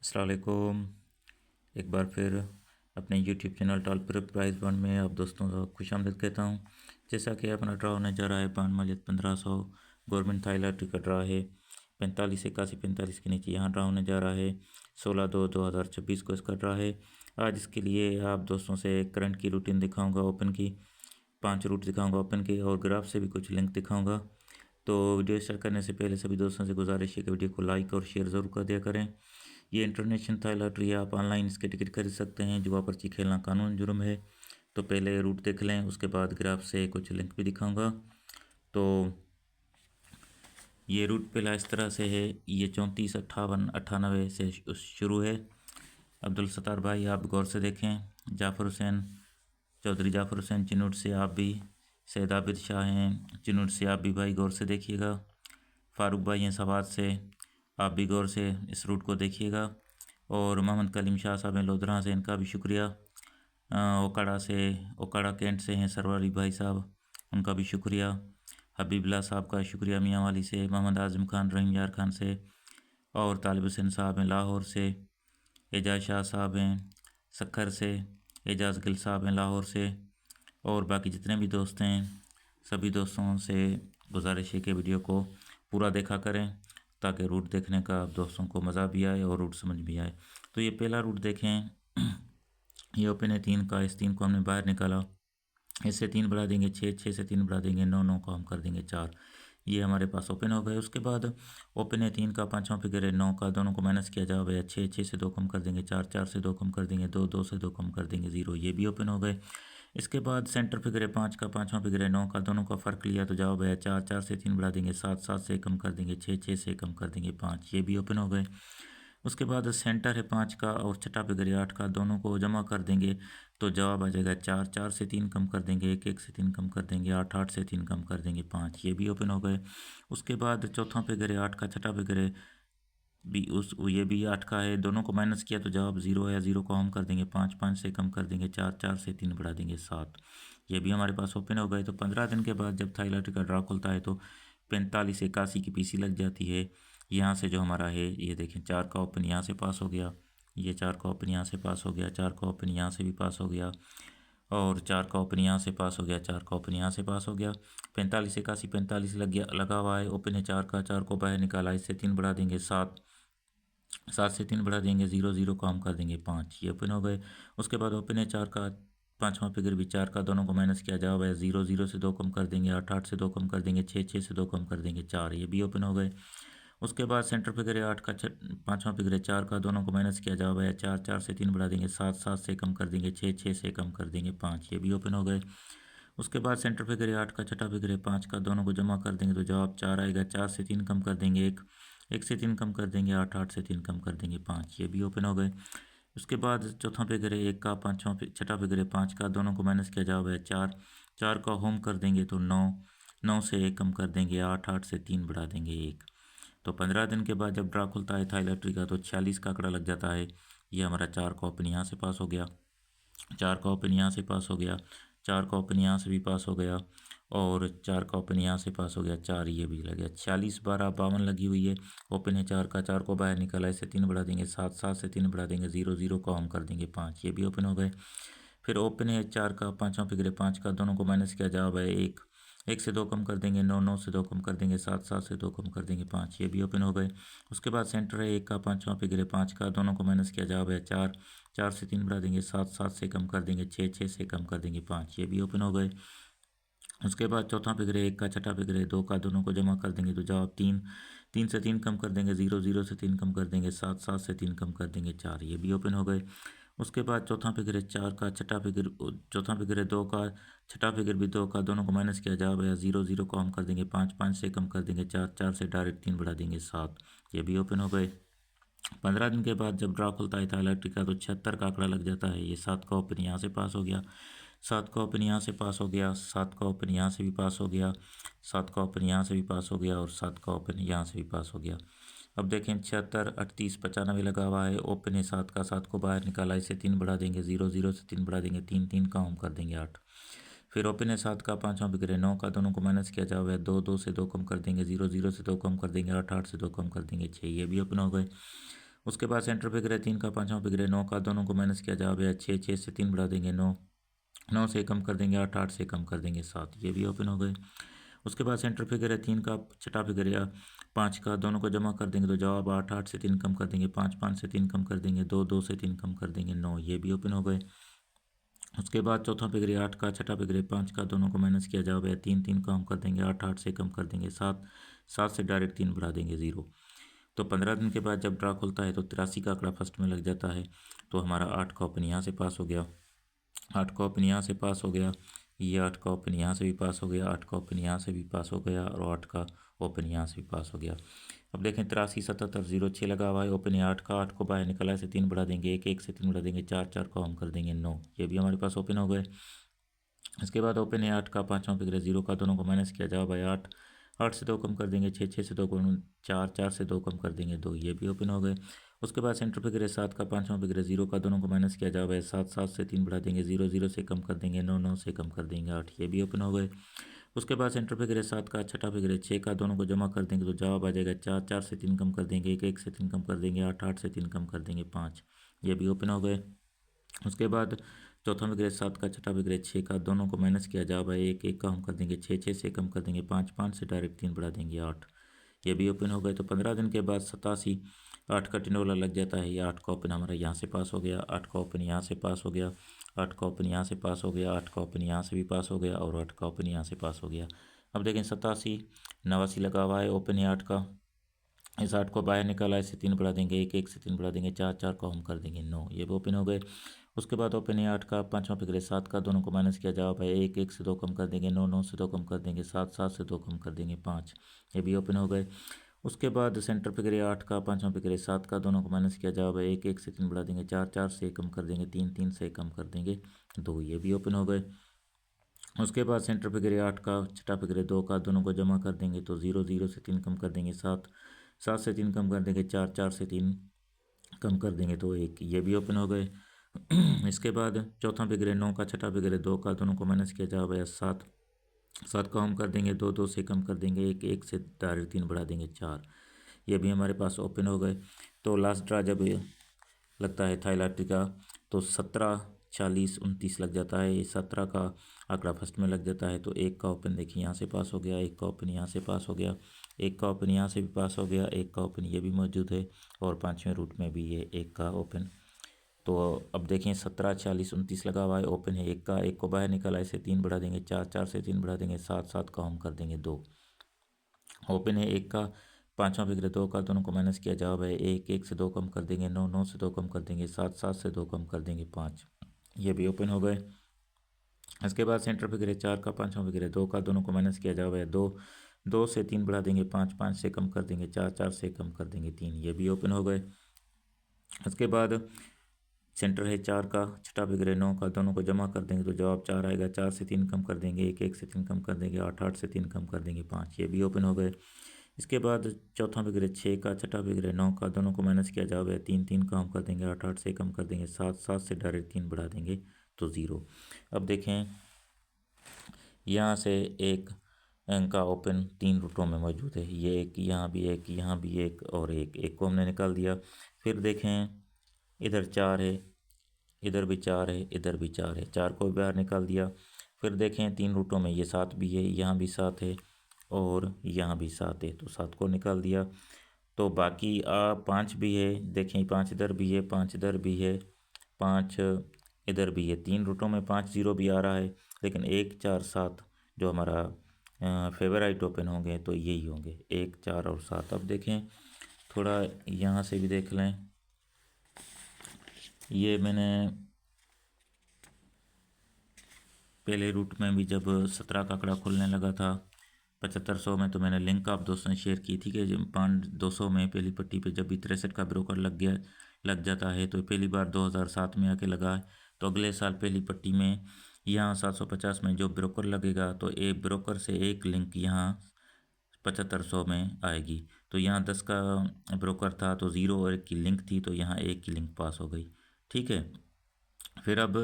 अस्सलाम वालेकुम। एक बार फिर अपने YouTube channel tall price bond में आप दोस्तों को खुशामदीद कहता हूँ। जैसा कि अपना ड्रा होने जा रहा है बांड मालियत 1500 गवर्नमेंट थाई लॉटरी का ड्रा है 45 81 45 के नीचे यहाँ ड्रा होने जा रहा है। 16/2/2026 को इसका ड्रा है। आज इसके लिए आप दोस्तों से करंट की रूटीन दिखाऊँगा, ओपन की 5 रूट दिखाऊँगा ओपन के, और ग्राफ से भी कुछ लिंक दिखाऊँगा। तो वीडियो स्टार्ट करने से पहले सभी दोस्तों से गुजारिश है कि वीडियो को लाइक और शेयर ज़रूर कर दिया करें। ये इंटरनेशनल थाई लॉटरी है, आप ऑनलाइन इसके टिकट खरीद सकते हैं। जुआ पर्ची खेलना कानून जुर्म है। तो पहले रूट देख लें, उसके बाद ग्राफ से कुछ लिंक भी दिखाऊंगा। तो ये रूट पहला इस तरह से है, ये 34 58 98 से शुरू है। अब्दुल सत्तार भाई आप गौर से देखें। जाफ़र हुसैन चौधरी जाफ़र हुसैन चिनूट से आप भी, सैयद आबिद शाह हैं चिनूट से आप भी भाई गौर से देखिएगा। फ़ारूक भाई हैं सवाद से, आप भी गौर से इस रूट को देखिएगा। और मोहम्मद कलीम शाह साहब हैं लोधरा से, इनका भी शुक्रिया। ओकाड़ा कैंट से हैं सरवारी भाई साहब, उनका भी शुक्रिया। हबीबुल्लाह साहब का शुक्रिया मियाँ वाली से। मोहम्मद आज़म खान रहीम यार खान से, और तालिब हुसैन साहब हैं लाहौर से। एजाज शाह साहब हैं सखर से। एजाज गिल साहब हैं लाहौर से। और बाकी जितने भी दोस्त हैं सभी दोस्तों से गुजारिश है कि वीडियो को पूरा देखा करें, ताकि रूट देखने का आप दोस्तों को मज़ा भी आए और रूट समझ भी आए। तो ये पहला रूट देखें, ये ओपन है 3 का। इस 3 को हमने बाहर निकाला, इससे 3 बढ़ा देंगे 6, 6 से 3 बढ़ा देंगे 9, 9 को हम कर देंगे 4। ये हमारे पास ओपन हो गए। उसके बाद ओपन है 3 का, 5वां फिगर है 9 का, दोनों को माइनस किया जाओ भैया 6, 6 से 2 कम कर देंगे 4, 4 से 2 कम कर देंगे 2, 2 से 2 कम कर देंगे 0। ये भी ओपन हो गए। इसके बाद सेंटर फिगर है 5 का, 5वां फिगर है 9 का, दोनों का फ़र्क लिया तो जाओ भैया 4, 4 से 3 बढ़ा देंगे 7, 7 से कम कर देंगे 6, 6 से कम कर देंगे 5। ये भी ओपन हो गए। उसके बाद सेंटर है 5 का और छठा फिगर है 8 का, दोनों को जमा कर देंगे तो जवाब आ जाएगा 4, 4 से 3 कम कर देंगे 1, 1 से 3 कम कर देंगे 8, 8 से 3 कम कर देंगे 5। ये भी ओपन हो गए। उसके बाद चौथा फिगर है 8 का, छठा फिगर है भी उस ये भी 8 का है, दोनों को माइनस किया तो जवाब 0 है। 0 को हम कर देंगे 5, 5 से कम कर देंगे 4, 4 से 3 बढ़ा देंगे 7। ये भी हमारे पास ओपन हो गए। तो 15 दिन के बाद जब थाई लॉटरी का ड्रा खुलता है तो 45 81 की पीसी लग जाती है। यहाँ से जो हमारा है ये देखें, 4 का ओपन यहाँ से पास हो गया, ये 4 का ओपन यहाँ से पास हो गया, 4 का ओपन यहाँ से भी पास हो गया, और 4 का ओपन यहाँ से पास हो गया, 4 का ओपन यहाँ से पास हो गया। 45 81 45 लग गया, लगा हुआ है। ओपन है 4 का, 4 को बाहर निकाला, इससे 3 बढ़ा देंगे 7, 7 से 3 बढ़ा देंगे 0, 0 को हम कर देंगे 5। ये ओपन हो गए। उसके बाद ओपन है 4 का, 5वां फिगर भी 4 का, दोनों को माइनस किया जाओ भाई 0, 0 से 2 कम कर देंगे 8, 8 से 2 कम कर देंगे 6, 6 से 2 कम कर देंगे 4। ये भी ओपन हो गए। उसके बाद सेंटर फिगर है 8 का, 5वां फिगर है 4 का, दोनों को माइनस किया जाओ भाई 4, 4 से 3 बढ़ा देंगे 7, 7 से कम कर देंगे 6, 6 से कम कर देंगे 5। ये भी ओपन हो गए। उसके बाद सेंटर फिगर है 8 का, छठा फिगर है 5 का, दोनों को जमा कर देंगे तो जवाब 4 आएगा। 4 से 3 कम कर देंगे 1, 1 से 3 कम कर देंगे 8, 8 से 3 कम कर देंगे 5। ये भी ओपन हो गए। उसके बाद चौथा फिगर है 1 का, छठा फिगर है 5 का, दोनों को माइनस किया जाओ 4, 4 का होम कर देंगे तो 9, 9 से 1 कम कर देंगे 8, 8 से 3 बढ़ा देंगे 1। तो 15 दिन के बाद जब ड्रा खुलता है थाई लॉटरी का तो 46 का आंकड़ा लग जाता है। ये हमारा 4 का ओपन यहाँ से पास हो गया, 4 का ओपन यहाँ से पास हो गया, 4 का ओपन यहाँ से भी पास हो गया, और 4 का ओपन यहाँ से पास हो गया 4। ये भी लग गया। 46 12 52 लगी हुई है। ओपन है 4 का, 4 को बाहर निकाला, इससे 3 बढ़ा देंगे 7, 7 से 3 बढ़ा देंगे 0, 0 को हम कर देंगे 5। ये भी ओपन हो गए। फिर ओपन है 4 का, 5वां फिगर है 5 का, दोनों को माइनस किया जाओ भाई 1, 1 से 2 कम कर देंगे 9, 9 से 2 कम कर देंगे 7, 7 से 2 कम कर देंगे 5। ये भी ओपन हो गए। उसके बाद सेंटर है 1 का, 5वां फिगर है 5 का, दोनों को माइनस किया जाओ भाई 4, 4 से 3 बढ़ा देंगे 7, 7 से कम कर देंगे 6, 6 से कम कर देंगे 5। ये भी ओपन हो गए। उसके बाद चौथा फिगर है 1 का, छठा फिगर है 2 का, दोनों को जमा कर देंगे तो जवाब 3, 3 से 3 कम कर देंगे 0, 0 से 3 कम कर देंगे 7, 7 से 3 कम कर देंगे 4। ये भी ओपन हो गए। उसके बाद चौथा फिगर है 4 का, छठा फिगर, चौथा फिगर है 2 का, छठा फिगर भी 2 का, दोनों को माइनस किया जाओ या 0, 0 को हम कर देंगे 5, 5 से कम कर देंगे 4, 4 से डायरेक्ट 3 बढ़ा देंगे 7। ये भी ओपन हो गए। 15 दिन के बाद जब ड्रा खुलता है था इलेक्ट्रिक का तो 76 का आंकड़ा लग जाता है। ये 7 का ओपन यहाँ से पास हो गया, 7 का ओपन यहाँ से पास हो गया, 7 का ओपन यहाँ से भी पास हो गया, 7 का ओपन यहाँ से भी पास हो गया, और 7 का ओपन यहाँ से भी पास हो गया। अब देखें 76 38 95 लगा हुआ है। ओपन है 7 का, 7 को बाहर निकाला, इससे 3 बढ़ा देंगे 0, 0 से 3 बढ़ा देंगे 3, 3 का हम कर देंगे 8। फिर ओपन है 7 का, 5वां फिगर है 9 का, दोनों को माइनस किया जाओ है 2, 2 से 2 कम कर देंगे 0, 0 से 2 कम कर देंगे 8, 8 से 2 कम कर देंगे 6। ये भी ओपन हो गए। उसके बाद सेंटर फिगर है 3 का, पाँचवा फिगर है 9 का, दोनों को माइनस किया जवाब है 6, 6 से 3 बढ़ा देंगे 9, 9 से कम कर देंगे 8, 8 से कम कर देंगे 7, ये भी ओपन हो गए। उसके बाद सेंटर फिगर है 3 का, छठा फिगर या 5 का, दोनों को जमा कर देंगे तो जवाब 8, 8 से 3 कम कर देंगे 5, 5 से 3 कम कर देंगे 2, 2 से 3 कम कर देंगे 9, ये भी ओपन हो गए। उसके बाद चौथा फिगर है 8 का, छठा फिगर है 5 का, दोनों को माइनस किया जवाब है 3, 3 कम कर देंगे 8, 8 से कम कर देंगे 7, 7 से डायरेक्ट 3 बढ़ा देंगे 0। तो 15 दिन के बाद जब ड्रा खुलता है तो 83 का आंकड़ा फर्स्ट में लग जाता है। तो हमारा 8 का ओपन यहाँ से पास हो गया, 8 का ओपन यहाँ से पास हो गया, ये 8 का ओपन यहाँ से भी पास हो गया, 8 का ओपन यहाँ से भी पास हो गया और 8 का ओपन यहाँ से भी पास हो गया। अब देखें 83, 77, 0, 6 लगा हुआ है, ओपन है 8 का, 8 को बाहर निकला है से 3 बढ़ा देंगे 1, 1 से 3 बढ़ा देंगे 4, 4 को हम कर देंगे 9, ये भी हमारे पास ओपन हो गए। इसके बाद ओपन है 8 का, पाँचवा फिगर है 0 का, दोनों को माइनस किया जवाब है 8, 8 से 2 कम कर देंगे 6, 6 से 2 कम 4, 4 से 2 कम कर देंगे 2, ये भी ओपन हो गए। उसके बाद सेंटर फिगर है 7 का, पाँचवा फिगर है 0 का, दोनों को माइनस किया जवाब है 7, 7 से 3 बढ़ा देंगे 0, 0 से कम कर देंगे 9, 9 से कम कर देंगे 8, ये भी ओपन हो गए। उसके बाद सेंटर फिगर है 7 का, छठा फिगर है 6 का, दोनों को जमा कर देंगे तो जवाब आ जाएगा 4, 4 से 3 कम कर देंगे 1, 1 से 3 कम कर देंगे 8, 8 से 3 कम कर देंगे 5, ये भी ओपन हो गए। उसके बाद चौथा फिगर है 7 का, छठा फिगर है 6 का, दोनों को माइनस किया जवाब है 1, 1 का हम कर देंगे 6, 6 से कम कर देंगे 5, 5 से डायरेक्ट 3 बढ़ा देंगे 8, ये भी ओपन हो गए। तो 15 दिन के बाद 87, 8 का टिंडोला लग जाता है, ये 8 का ओपन हमारा यहाँ से पास हो गया, 8 का ओपन यहाँ से पास हो गया, 8 का ओपन यहाँ से पास हो गया, 8 का ओपन यहाँ से भी पास हो गया और 8 का ओपन यहाँ से पास हो गया। अब देखें 87, 89 लगा हुआ है, ओपन है 8 का, इस 8 को बाहर निकाला, इसे 3 बढ़ा देंगे 1, 1 से 3 बढ़ा देंगे 4, 4 को हम कर देंगे 9, ये भी ओपन हो गए। उसके बाद ओपन है 8 का, पाँचवा फिगर है 7 का, दोनों को माइनस किया जवाब है 1, 1 से 2 कम कर देंगे 9, 9 से 2 कम कर देंगे 7, 7 से 2 कम कर देंगे 5, ये भी ओपन हो गए। उसके बाद सेंटर फिगर है 8 का, पाँचवा फिगर है 7 का, दोनों को माइनस किया जवाब है 1, 1 से 3 बढ़ा देंगे 4, 4 से कम कर देंगे 3, 3 से कम कर देंगे 2, ये भी ओपन हो गए। उसके बाद सेंटर फिगर है 8 का, छठा फिगर है 2 का, दोनों को जमा कर देंगे तो 0, 0 से 3 कम कर देंगे 7, 7 से 3 कम कर देंगे 4, 4 से 3 कम कर देंगे तो 1, ये भी ओपन हो गए। इसके बाद चौथा फिगर है 9 का, छठा फिगर है 2 का, दोनों को माइनस किया जवाब है 7, 7 को हम कर देंगे 2, 2 से कम कर देंगे 1, 1 से डायरेक्ट 3 बढ़ा देंगे 4, ये भी हमारे पास ओपन हो गए। तो लास्ट ड्रा जब लगता है थाईलैंड का तो 17, 40, 29 लग जाता है, ये 17 का आंकड़ा फर्स्ट में लग जाता है। तो 1 का ओपन देखिए यहाँ से पास हो गया, 1 का ओपन यहाँ से पास हो गया, 1 का ओपन यहाँ से भी पास हो गया, 1 का ओपन ये भी मौजूद है और 5वें रूट में भी ये 1 का ओपन। तो अब देखें 17, 40, 29 लगा हुआ है, ओपन है 1 का, 1 को बाहर निकाला, इसे 3 बढ़ा देंगे 4, 4 से 3 बढ़ा देंगे 7, 7 का हम कर देंगे 2, ओपन है 1 का, पाँचवा फिगर 2 का, दोनों को माइनस किया जवाब है 1, 1 से 2 कम कर देंगे 9, 9 से 2 कम कर देंगे 7, 7 से 2 कम कर देंगे 5, ये भी ओपन हो गए। इसके बाद सेंटर फिगर है 4 का, पाँचवा फिगर है 2 का, दोनों को माइनस किया जवाब है 2, 2 से 3 बढ़ा देंगे 5, 5 से कम कर देंगे 4, 4 से कम कर देंगे 3, ये भी ओपन हो गए। इसके बाद सेंटर है 4 का, छठा फिगर है 9 का, दोनों को जमा कर देंगे तो जवाब 4 आएगा, 4 से 3 कम कर देंगे 1, 1 से 3 कम कर देंगे 8, 8 से 3 कम कर देंगे 5, ये भी ओपन हो गए। इसके बाद चौथा फिगर है 6 का, छठा फिगर है 9 का, दोनों को माइनस किया जवाब है 3, 3 का हम कर देंगे 8, 8 से कम कर देंगे 7, 7 से डायरेक्ट 3 बढ़ा देंगे तो 0। अब देखें यहाँ से एक अंक का ओपन 3 रूटों में मौजूद है, ये एक, यहाँ भी एक, यहाँ भी एक और एक को हमने निकाल दिया। फिर देखें इधर 4 है, इधर भी 4 है, इधर भी 4 है, 4 को भी बाहर निकाल दिया। फिर देखें 3 रूटों में ये 7 भी है, यहाँ भी 7 है और यहाँ भी 7 है, तो 7 को निकाल दिया। तो बाकी 5 भी है, देखें 5 इधर भी है, 5 इधर भी है, 5 इधर भी है, 3 रूटों में 5 0 भी आ रहा है, लेकिन 1, 4, 7 जो हमारा फेवराइट ओपन होंगे तो यही होंगे 1, 4 और 7। अब देखें थोड़ा यहाँ से भी देख लें, ये मैंने पहले रूट में भी जब 17 का आंकड़ा खुलने लगा था 7500 में, तो मैंने लिंक आप दोस्तों ने शेयर की थी कि जब 200 में पहली पट्टी पे जब भी 63 का ब्रोकर लग जाता है, तो पहली बार 2007 में आके लगा है, तो अगले साल पहली पट्टी में यहाँ 750 में जो ब्रोकर लगेगा तो एक ब्रोकर से एक लिंक यहाँ 7500 में आएगी। तो यहाँ 10 का ब्रोकर था तो 0 और 1 की लिंक थी, तो यहाँ 1 की लिंक पास हो गई, ठीक है। फिर अब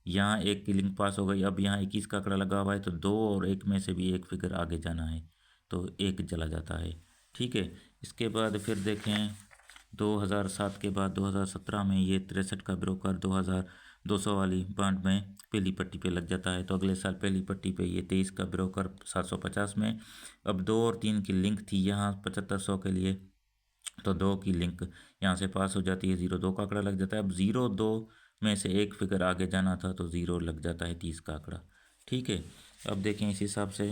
यहाँ 1 की लिंक पास हो गई, अब यहाँ 21 का आंकड़ा लगा हुआ है, तो 2 और 1 में से भी एक फिगर आगे जाना है तो 1 चला जाता है, ठीक है। इसके बाद फिर देखें 2007 के बाद 2017 में ये 63 का ब्रोकर 2200 वाली बांड में पहली पट्टी पे लग जाता है। तो अगले साल पहली पट्टी पे ये 23 का ब्रोकर 750 में। अब 2 और 3 की लिंक थी यहाँ 7500 के लिए, तो 2 की लिंक यहाँ से पास हो जाती है, 0-2 का आंकड़ा लग जाता है। अब 0-2 में से एक फिगर आगे जाना था तो 0 लग जाता है 30 का आंकड़ा। ठीक है, अब देखें इस हिसाब से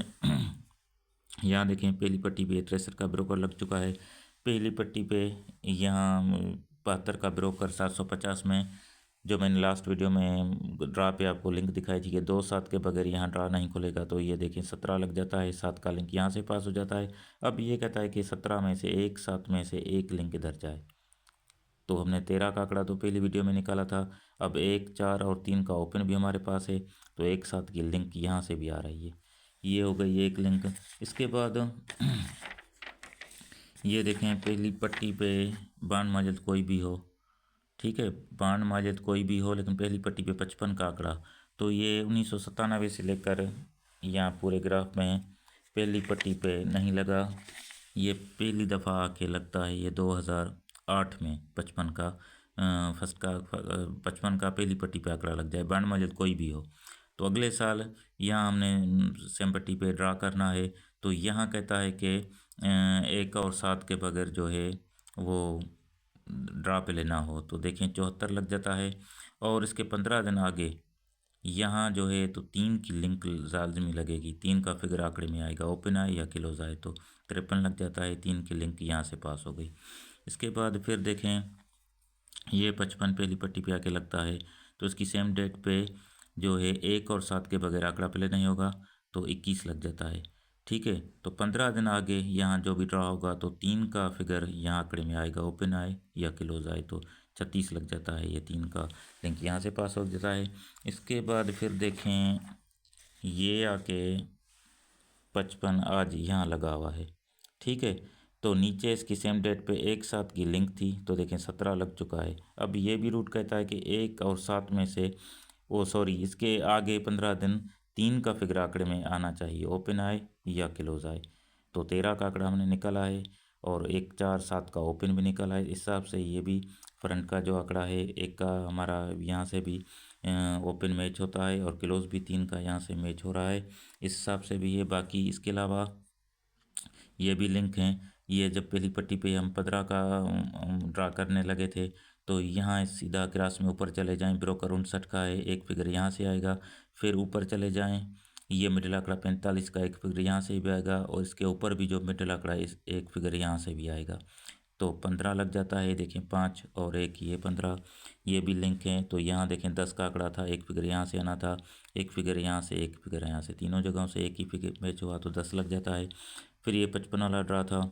यहाँ देखें पहली पट्टी पे 63 का ब्रोकर लग चुका है। पहली पट्टी पे यहाँ 72 का ब्रोकर 750 में, जो मैंने लास्ट वीडियो में ड्रा पे आपको लिंक दिखाई थी कि 2-7 के बगैर यहाँ ड्रा नहीं खुलेगा, तो ये देखें 17 लग जाता है, 7 का लिंक यहाँ से पास हो जाता है। अब ये कहता है कि 17 में से एक, 7 में से एक लिंक इधर जाए। तो हमने 13 का आंकड़ा तो पहली वीडियो में निकाला था। अब 1, 4 और 3 का ओपन भी हमारे पास है, तो एक साथ की लिंक यहाँ से भी आ रही है। ये हो गई एक लिंक। इसके बाद ये देखें पहली पट्टी पे बांड माजिद कोई भी हो, ठीक है, बांड माजिद कोई भी हो, लेकिन पहली पट्टी पे 55 का आंकड़ा। तो ये 1997 से लेकर यहाँ पूरे ग्राफ में पहली पट्टी पे नहीं लगा। ये पहली दफ़ा आके लगता है ये 2008 में 55 का फर्स्ट का 55 का पहली पट्टी पे आंकड़ा लग जाए, बांड माजिद कोई भी हो। तो अगले साल यहाँ हमने सेम पट्टी पे ड्रा करना है। तो यहाँ कहता है कि 1 और 7 के बगैर जो है वो ड्रा पे लेना हो, तो देखें 74 लग जाता है। और इसके 15 दिन आगे यहाँ जो है तो 3 की लिंक लाजमी लगेगी, 3 का फिगर आंकड़े में आएगा, ओपन आए या क्लोज आए, तो 53 लग जाता है, 3 की लिंक यहाँ से पास हो गई। इसके बाद फिर देखें ये 55 पहली पट्टी पे आके लगता है, तो इसकी सेम डेट पे जो है 1 और 7 के बगैर आंकड़ा प्ले नहीं होगा, तो 21 लग जाता है। ठीक है, तो 15 दिन आगे यहाँ जो भी ड्रा होगा तो 3 का फिगर यहाँ आंकड़े में आएगा, ओपन आए या क्लोज आए, तो 36 लग जाता है, ये 3 का लिंक यहाँ से पास हो जाता है। इसके बाद फिर देखें ये आके 55 आज यहाँ लगा हुआ है। ठीक है, तो नीचे इसकी सेम डेट पे 1, 7 की लिंक थी, तो देखें 17 लग चुका है। अब ये भी रूट कहता है कि 1 और 7 में से इसके आगे 15 दिन 3 का फिगर आंकड़े में आना चाहिए, ओपन आए या क्लोज आए। तो 13 का आंकड़ा हमने निकाला है और 1, 4, 7 का ओपन भी निकाला है। इस हिसाब से ये भी फ्रंट का जो आंकड़ा है 1 का हमारा यहाँ से भी ओपन मैच होता है और क्लोज भी 3 का यहाँ से मैच हो रहा है। इस हिसाब से भी ये बाकी इसके अलावा ये भी लिंक हैं। ये जब पहली पट्टी पे हम 15 का ड्रा करने लगे थे, तो यहाँ सीधा क्रास में ऊपर चले जाएं, ब्रोकर 59 का है, एक फिगर यहाँ से आएगा। फिर ऊपर चले जाएं, ये मिडिल आंकड़ा 45 का, एक फिगर यहाँ से भी आएगा, और इसके ऊपर भी जो मिडिल आंकड़ा है एक फिगर यहाँ से भी आएगा, तो 15 लग जाता है। देखें 5 और 1 ये 15, ये भी लिंक है। तो यहाँ देखें 10 का आंकड़ा था, एक फिगर यहाँ से आना था, एक फिगर यहाँ से, एक फिगर यहाँ से, तीनों जगहों से एक ही फिगर मैच हुआ, तो 10 लग जाता है। फिर ये 55 वाला ड्रा था,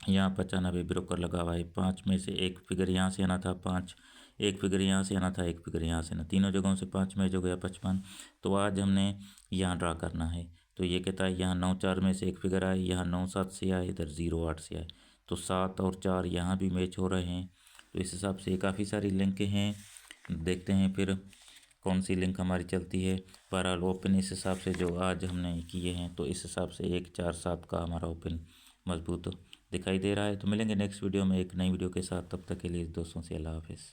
यहाँ 95 ब्रोकर लगा हुआ है, 5 में से एक फिगर यहाँ से आना था, 5, एक फिगर यहाँ से आना था, एक फिगर यहाँ से आना, तीनों जगहों से 5 मैच हो गया 55। तो आज हमने यहाँ ड्रा करना है। तो ये कहता है यहाँ 9, 4 में से एक फिगर आए, यहाँ 9, 7 से आए, इधर 0, 8 से आए, तो 7 और 4 यहाँ भी मैच हो रहे हैं। तो इस हिसाब से काफ़ी सारी लिंकें हैं। देखते हैं फिर कौन सी लिंक हमारी चलती है। बहरहाल ओपन इस हिसाब से जो आज हमने किए हैं, तो इस हिसाब से 1, 4, 7 का हमारा ओपन मजबूत दिखाई दे रहा है। तो मिलेंगे नेक्स्ट वीडियो में एक नई वीडियो के साथ, तब तक के लिए दोस्तों से अल्लाह हाफिज़।